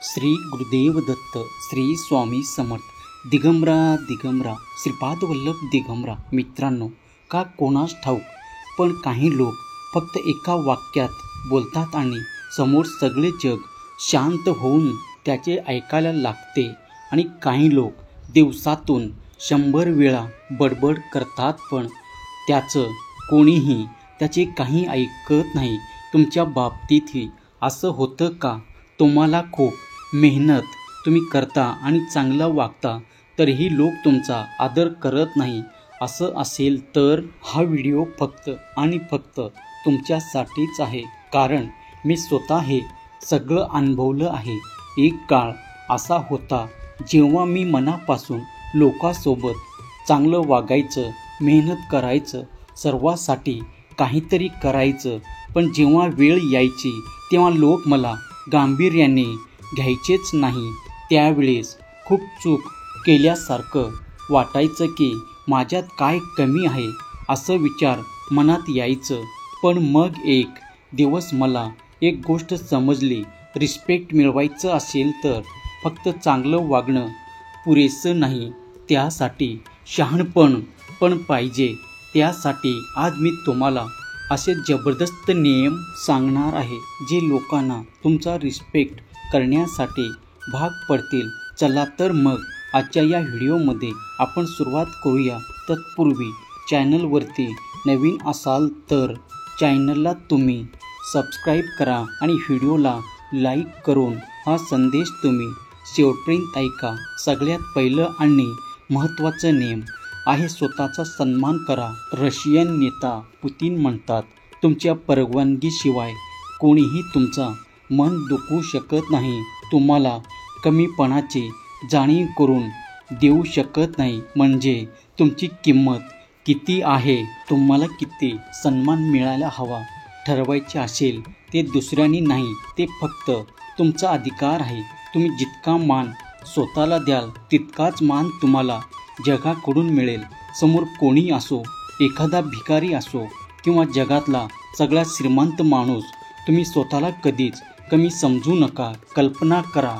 श्री गुरुदेव दत्त, श्री स्वामी समर्थ. दिगंबरा दिगंबरा, श्रीपाद वल्लभ दिगंबरा. मित्रांनो, का कोणास ठाऊक, पण काही लोक फक्त एका वाक्यात बोलतात आणि समोर सगळे जग शांत होऊन त्याचे ऐकायला लागते. आणि काही लोक दिवसातून 100 वेळा बडबड करतात, पण त्याचं कोणीही त्याचे काही ऐकत नाही. तुमच्या बाबतीतही असं होतं का? तुम्हाला खूप मेहनत तुम्ही करता आणि चांगलं वागता, तरीही लोक तुमचा आदर करत नाही. असं असेल तर हा व्हिडिओ फक्त आणि फक्त तुमच्यासाठीच आहे, कारण मी स्वतः हे सगळं अनुभवलं आहे. एक काळ असा होता जेव्हा मी मनापासून लोकांसोबत चांगलं वागायचं, मेहनत करायचं, सर्वांसाठी काहीतरी करायचं, पण जेव्हा वेळ यायची तेव्हा लोक मला गांभीर्याने घ्यायचेच नाही. त्यावेळेस खूप चूक केल्यासारखं वाटायचं की माझ्यात काय कमी आहे असं विचार मनात यायचं. पण मग एक दिवस मला एक गोष्ट समजली, रिस्पेक्ट मिळवायचं असेल तर फक्त चांगलं वागणं पुरेसं नाही, त्यासाठी शहाणपण पण पाहिजे. त्यासाठी आज मी तुम्हाला असे जबरदस्त नियम सांगणार आहे जे लोकांना तुमचा रिस्पेक्ट करण्यासाठी भाग पडतील. चला तर मग आजच्या या व्हिडिओमध्ये आपण सुरुवात करूया. तत्पूर्वी चॅनलवरती नवीन असाल तर चॅनलला तुम्ही सबस्क्राईब करा आणि व्हिडिओला लाईक करून हा संदेश तुम्ही शेवटपर्यंत ऐका. सगळ्यात पहिलं आणि महत्त्वाचं नियम आहे स्वतःचा सन्मान करा. रशियन नेता पुतिन म्हणतात, तुमच्या परवानगीशिवाय कोणीही तुमचा मन दुखवू शकत नाही, तुम्हाला कमीपणाची जाणीव करून देऊ शकत नाही. म्हणजे तुमची किंमत किती आहे, तुम्हाला किती सन्मान मिळायला हवा ठरवायचे असेल ते दुसऱ्यांनी नाही, ते फक्त तुमचा अधिकार आहे. तुम्ही जितका मान स्वतःला द्याल तितकाच मान तुम्हाला जगाकडून मिळेल. समोर कोणी असो, एखादा भिकारी असो किंवा जगातला सगळ्यात श्रीमंत माणूस, तुम्ही स्वतःला कधीच कमी समजू नका. कल्पना करा,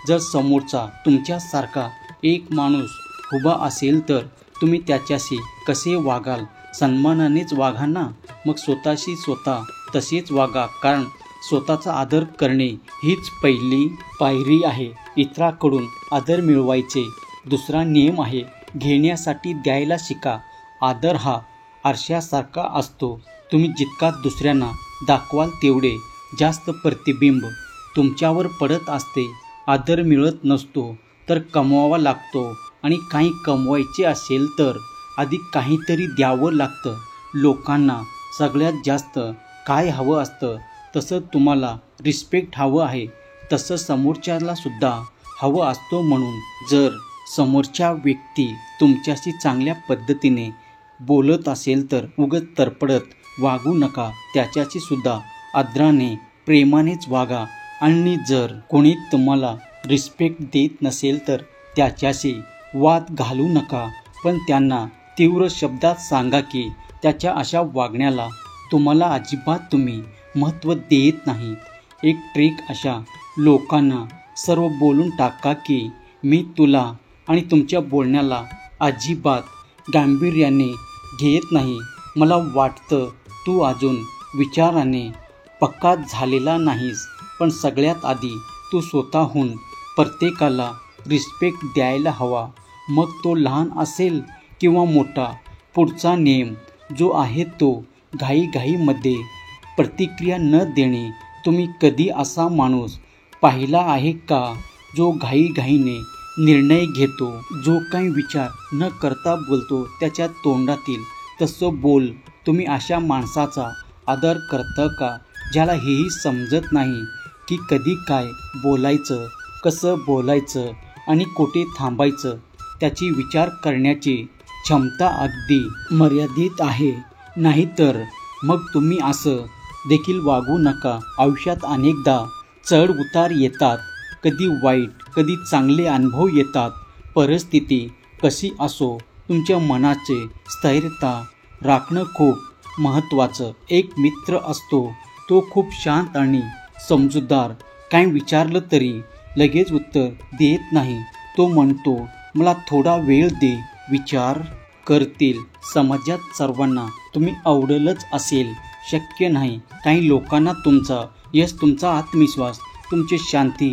जर समोरचा तुमच्यासारखा एक माणूस उभा असेल तर तुम्ही त्याच्याशी कसे वागाल? सन्मानानेच वागा ना. मग स्वतःशी स्वतः तसेच वागा, कारण स्वतःचा आदर करणे हीच पहिली पायरी आहे. इतरांकडून आदर मिळवायचे दुसरा नियम आहे, घेण्यासाठी द्यायला शिका. आदर हा आरशासारखा असतो, तुम्ही जितका दुसऱ्यांना दाखवाल तेवढे जास्त प्रतिबिंब तुमच्यावर पडत असते. आदर मिळत नसतो तर कमवावा लागतो, आणि काही कमवायचे असेल तर आधी काहीतरी द्यावं लागतं. लोकांना सगळ्यात जास्त काय हवं असतं? तसं तुम्हाला रिस्पेक्ट हवं आहे, तसं समोरच्याला सुद्धा हवं असतो. म्हणून जर समोरच्या व्यक्ती तुमच्याशी चांगल्या पद्धतीने बोलत असेल तर उगाच तरपडत वागू नका, त्याच्याशी सुद्धा आदराने प्रेमानेच वागा. आणि जर कोणी तुम्हाला रिस्पेक्ट देत नसेल तर त्याच्याशी वाद घालू नका, पण त्यांना तीव्र शब्दात सांगा की त्याच्या अशा वागण्याला तुम्हाला अजिबात तुम्ही महत्त्व देत नाही. एक ट्रिक, अशा लोकांना सर्व बोलून टाका की मी तुला आणि तुमच्या बोलण्याला अजिबात गांभीर्याने घेत नाही. मला वाटतं तू अजून विचाराने पक्का झालेला नाहीस, पण सगळ्यात आधी तू स्वतःहून प्रत्येकाला रिस्पेक्ट द्यायला हवा, मग तो लहान असेल किंवा मोठा. पुढचा नियम जो आहे तो घाईघाईमध्ये प्रतिक्रिया न देणे. तुम्ही कधी असा माणूस पाहिला आहे का जो घाईघाईने निर्णय घेतो, जो काही विचार न करता बोलतो? त्याच्या तोंडातील तसं बोल. तुम्ही अशा माणसाचा आदर करता का, ज्याला हेही समजत नाही की कधी काय बोलायचं, कसं बोलायचं आणि कुठे थांबायचं? त्याची विचार करण्याची क्षमता अगदी मर्यादित आहे. नाहीतर मग तुम्ही असं देखील वागू नका. आयुष्यात अनेकदा चढ उतार येतात, कधी वाईट कधी चांगले अनुभव येतात. परिस्थिती कशी असो, तुमच्या मनाचे स्थैर्यता राखणं खूप महत्त्वाचं. एक मित्र असतो, तो खूप शांत आणि समजूतदार. काही विचारलं तरी लगेच उत्तर देत नाही. तो म्हणतो, मला थोडा वेळ दे, विचार करतील. समाजात सर्वांना तुम्ही आवडलंच असेल शक्य नाही. काही लोकांना तुमचा यश, तुमचा आत्मविश्वास, तुमची शांती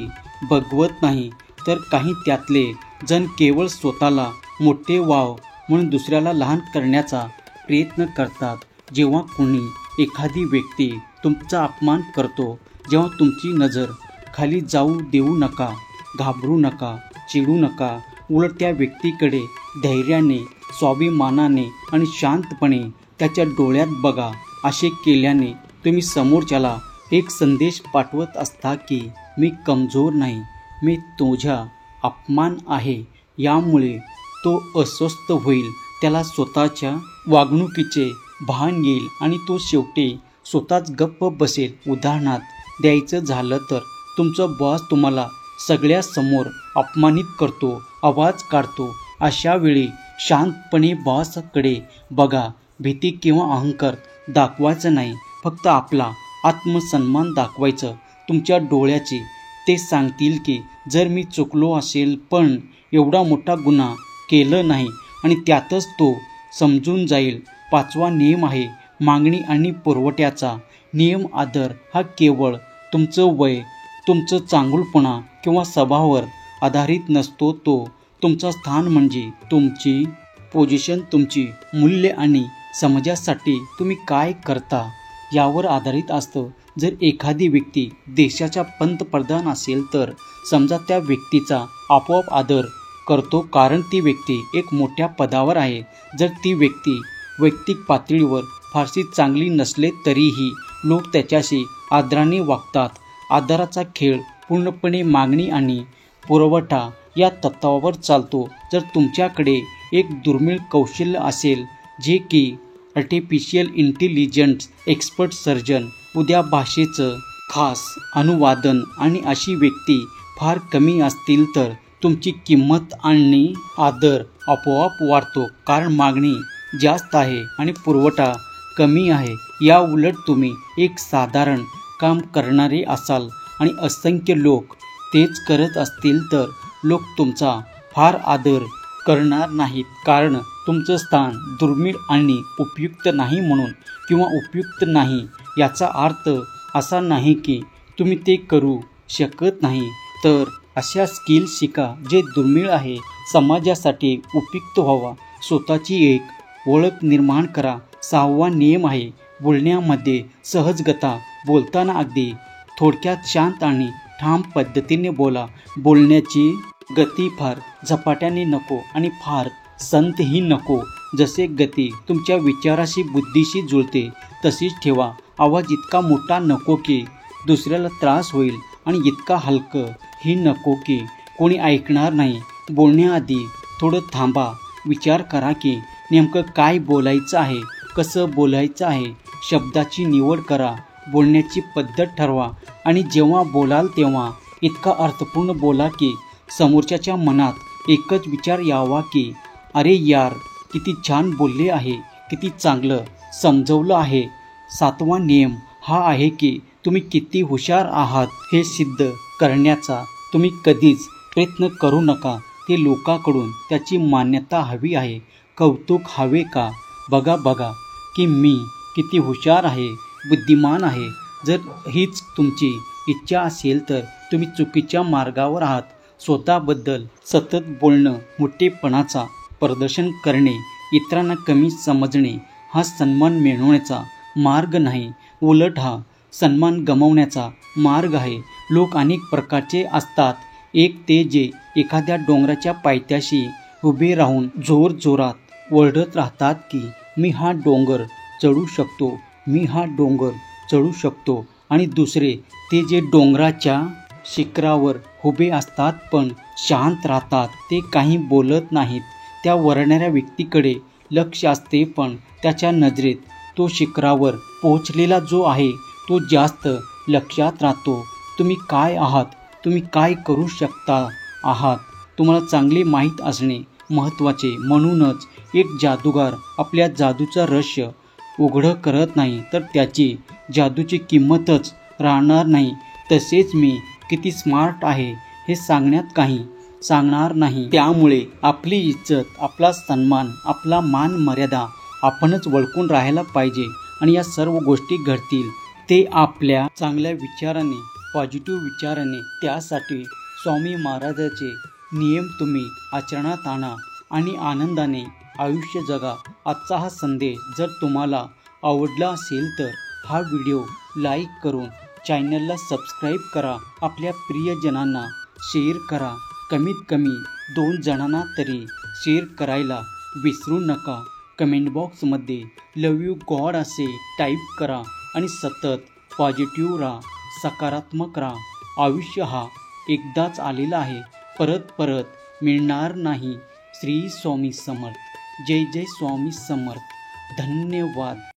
बघवत नाही, तर काही त्यातले जण केवळ स्वतःला मोठे व्हावं म्हणून दुसऱ्याला लहान करण्याचा प्रयत्न करतात. जेव्हा कोणी एखादी व्यक्ती तुमचा अपमान करतो, जेव्हा तुमची नजर खाली जाऊ देऊ नका, घाबरू नका, चिडू नका. उलट त्या व्यक्तीकडे धैर्याने, स्वाभिमानाने आणि शांतपणे त्याच्या डोळ्यात बघा. असे केल्याने तुम्ही समोरच्याला एक संदेश पाठवत असता की मी कमजोर नाही, मी तुझ्या अपमान आहे. यामुळे तो अस्वस्थ होईल, त्याला स्वतःच्या वागणुकीचे भान येईल आणि तो शेवटी स्वतःच गप्प बसेल. उदाहरणार्थ द्यायचं झालं तर तुमचा बॉस तुम्हाला सगळ्यासमोर अपमानित करतो, आवाज काढतो. अशा वेळी शांतपणे बॉसकडे बघा. भीती किंवा अहंकार दाखवायचं नाही, फक्त आपला आत्मसन्मान दाखवायचं. तुमच्या डोळ्याचे ते सांगतील की जर मी चुकलो असेल पण एवढा मोठा गुन्हा केलं नाही, आणि त्यातच तो समजून जाईल. 5वा नियम आहे मागणी आणि पुरवठ्याचा नियम. आदर हा केवळ तुमचं वय, तुमचं चांगुलपणा किंवा स्वभावावर आधारित नसतो. तो तुमचं स्थान म्हणजे तुमची पोझिशन, तुमची मूल्य आणि समाजासाठी तुम्ही काय करता यावर आधारित असतं. जर एखादी व्यक्ती देशाचा पंतप्रधान असेल तर समजा त्या व्यक्तीचा आपोआप आदर करतो, कारण ती व्यक्ती एक मोठ्या पदावर आहे. जर ती व्यक्ती वैयक्तिक पातळीवर फारशी चांगली नसले तरीही लोक त्याच्याशी आदराने वागतात. आदराचा खेळ पूर्णपणे मागणी आणि पुरवठा या तत्वावर चालतो. जर तुमच्याकडे एक दुर्मिळ कौशल्य असेल, जे की आर्टिफिशियल इंटेलिजन्स एक्सपर्ट सर्जन, उद्या भाषेचं खास अनुवादन, आणि अशी व्यक्ती फार कमी असतील तर तुमची किंमत आणि आदर आपोआप वाढतो, कारण मागणी जास्त आहे आणि पुरवठा कमी आहे. या उलट तुम्ही एक साधारण काम करणारे असाल आणि असंख्य लोक तेच करत असतील तर लोक तुमचा फार आदर करणार नाहीत, कारण तुमचं स्थान दुर्मिळ आणि उपयुक्त नाही म्हणून. किंवा उपयुक्त नाही याचा अर्थ असा नाही की तुम्ही ते करू शकत नाही, तर अशा स्किल्स शिका जे दुर्मिळ आहे. समाजासाठी उपयुक्त व्हावा. स्वतःची एक ओळख निर्माण करा. 6वा नियम आहे बोलण्यामध्ये सहजगता. बोलताना अगदी थोडक्यात, शांत आणि ठाम पद्धतीने बोला. बोलण्याची गती फार झपाट्याने नको आणि फार संथही नको. जसे गती तुमच्या विचाराशी, बुद्धीशी जुळते तशीच ठेवा. आवाज इतका मोठा नको की दुसऱ्याला त्रास होईल आणि इतका हलकं ही नको की कोणी ऐकणार नाही. बोलण्याआधी थोडं थांबा. विचार करा की नेमकं काय बोलायचं आहे, कसं बोलायचं आहे. शब्दाची निवड करा, बोलण्याची पद्धत ठरवा आणि जेव्हा बोलाल तेव्हा इतका अर्थपूर्ण बोला की समोरच्याच्या मनात एकच विचार यावा की अरे यार, किती छान बोलले आहे, किती चांगलं समजवलं आहे. 7वा नियम हा आहे की तुम्ही किती हुशार आहात हे सिद्ध करण्याचा तुम्ही कधीच प्रयत्न करू नका. ते लोकांकडून त्याची मान्यता हवी आहे, कौतुक हवे का. बघा की मी किती हुशार आहे, बुद्धिमान आहे. जर हीच तुमची इच्छा असेल तर तुम्ही चुकीच्या मार्गावर आहात. स्वतःबद्दल सतत बोलणं, मोठेपणाचा प्रदर्शन करणे, इतरांना कमी समजणे हा सन्मान मिळवण्याचा मार्ग नाही, उलट हा सन्मान गमावण्याचा मार्ग आहे. लोक अनेक प्रकारचे असतात. एक ते जे एखाद्या डोंगराच्या पायथ्याशी उभे राहून जोरजोरात ओरडत राहतात की मी हा डोंगर चढू शकतो, मी हा डोंगर चढू शकतो. आणि दुसरे ते जे डोंगराच्या शिखरावर उभे असतात पण शांत राहतात, ते काही बोलत नाहीत. त्या ओरडणाऱ्या व्यक्तीकडे लक्ष असते पण त्याच्या नजरेत तो शिखरावर पोहोचलेला जो आहे तो जास्त लक्षात राहतो. तुम्ही काय आहात, तुम्ही काय करू शकता आहात, तुम्हाला चांगले माहीत असणे महत्त्वाचे. म्हणूनच एक जादूगार आपल्या जादूचं रहस्य उघडं करत नाही तर त्याची जादूची किंमतच राहणार नाही. तसेच मी किती स्मार्ट आहे हे सांगण्यात काही सांगणार नाही. त्यामुळे आपली इज्जत, आपला सन्मान, आपला मान मर्यादा आपणच ओळखून राहायला पाहिजे. आणि या सर्व गोष्टी घडतील ते आपल्या चांगल्या विचाराने, पॉझिटिव्ह विचाराने. त्यासाठी स्वामी महाराजांचे नियम तुम्ही आचरणात आणा आणि आनंदाने आयुष्य जगा. आजचा हा संदेश जर तुम्हाला आवडला असेल तर हा व्हिडिओ लाईक करून चॅनलला सबस्क्राईब करा. आपल्या प्रियजनांना शेअर करा. कमीत कमी 2 जणांना तरी शेअर करायला विसरू नका. कमेंट बॉक्समध्ये लव यू गॉड असे टाईप करा आणि सतत पॉझिटिव्ह राहा, सकारात्मक राहा. आयुष्य हा एकदाच आलेला आहे, परत परत मिळणार नाही. श्री स्वामी समर्थ. जय जय स्वामी समर्थ. धन्यवाद.